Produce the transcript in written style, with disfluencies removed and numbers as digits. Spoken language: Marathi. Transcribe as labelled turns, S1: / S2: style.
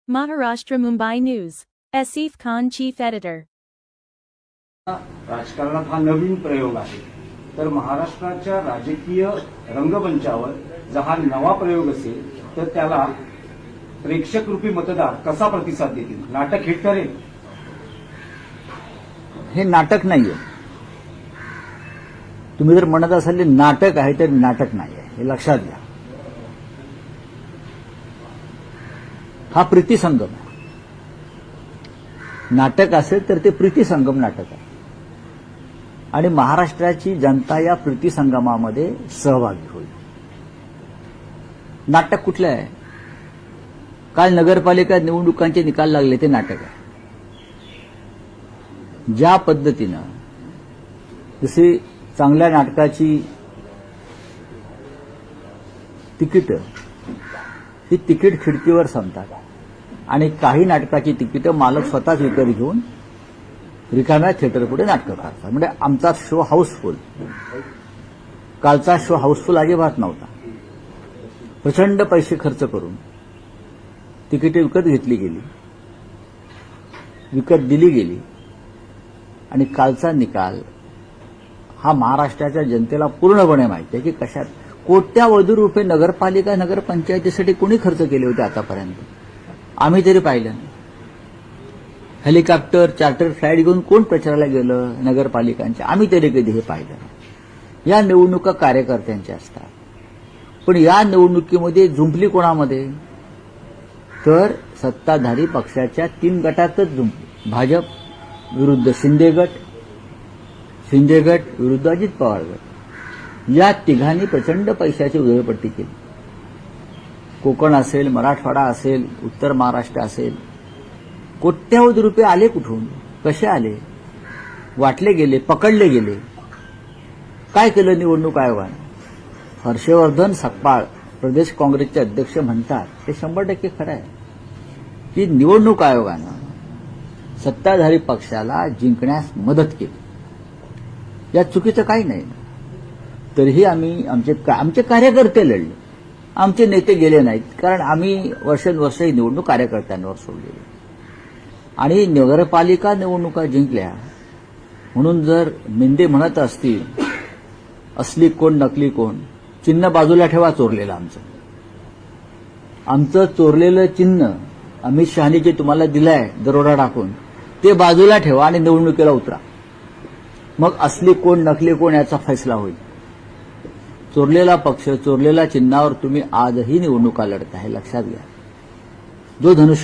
S1: Maharashtra Mumbai News. Asif Khan, Chief Editor.
S2: राजकारणात हा नवीन प्रयोग आहे. तर महाराष्ट्राच्या राजकीय रंगमंचावर जर हा नवा प्रयोग असेल तर त्याला प्रेक्षक रूपी मतदार कसा प्रतिसाद देतील? नाटक हिट ठरेल?
S3: हे नाटक नाहीये. तुम्ही जर म्हणत असाल नाटक आहे तर नाटक नाहीये, हे लक्षात घ्या. हा प्रीतिसंगम आहे. नाटक असेल तर ते प्रीतिसंगम नाटक आहे आणि महाराष्ट्राची जनता या प्रीतिसंगमामध्ये सहभागी होईल. नाटक कुठलं आहे? काल नगरपालिका निवडणुकांचे निकाल लागले, ते नाटक आहे. ज्या पद्धतीनं जशी चांगल्या नाटकाची तिकीट ही तिकीट खिडकीवर संपतात आणि काही नाटकाची तिकीटं मालक स्वतःच विकत घेऊन रिकाम्या थिएटरपुढे नाटकं करतात. म्हणजे आमचा शो हाऊसफुल. कालचा शो हाऊसफुल अजिबात नव्हता. प्रचंड पैसे खर्च करून तिकीटे विकत घेतली गेली, विकत दिली गेली आणि कालचा निकाल हा महाराष्ट्राच्या जनतेला पूर्णपणे माहिती आहे की कशात कोट्यावधी रुपये नगरपालिका नगरपंचायतीसाठी कोणी खर्च केले होते आतापर्यंत. आम्ही तरी पाहिलं नाही. हेलिकॉप्टर चार्टर फ्लाईट घेऊन कोण प्रचाराला गेलं नगरपालिकांच्या? आम्ही तरी कधी हे पाहिलं नाही. या निवडणुका कार्यकर्त्यांच्या असतात, पण या निवडणुकीमध्ये जुंपली कोणामध्ये? तर सत्ताधारी पक्षाच्या 3 गटातच जुंपली. भाजप विरुद्ध शिंदे गट, शिंदे गट विरुद्ध अजित पवार गट. या तिघांनी प्रचंड पैशाची उधळपट्टी केली. कोकण असेल, मराठवाडा असेल, उत्तर महाराष्ट्र असेल, कोट्यावधी रुपये आले कुठून? कसे आले? वाटले गेले, पकडले गेले. काय केलं निवडणूक आयोगानं? हर्षवर्धन सकपाळ प्रदेश काँग्रेसचे अध्यक्ष म्हणतात, ते 100% खरं आहे की निवडणूक आयोगानं सत्ताधारी पक्षाला जिंकण्यास मदत केली. यात चुकीचं काही नाही. तरीही आम्ही आमचे कार्यकर्ते लढले, आमचे नेते गेले नाहीत, कारण आम्ही वर्षानुवर्ष ही निवडणूक कार्यकर्त्यांवर सोडलेली. आणि नगरपालिका निवडणुका जिंकल्या म्हणून जर मेंढे म्हणत असतील असली कोण नकली कोण, चिन्ह बाजूला ठेवा चोरलेलं. आमचं चोरलेलं चिन्ह अमित शहानी जे तुम्हाला दिलंय दरोडा टाकून, ते बाजूला ठेवा आणि निवडणुकीला उतरा. मग असली कोण नकली कोण याचा फैसला होईल. चोरलेला पक्ष, चोरलेल्या चिन्हावर तुम्ही आजही निवडणुका लढता, हे लक्षात घ्या. जो धनुष्य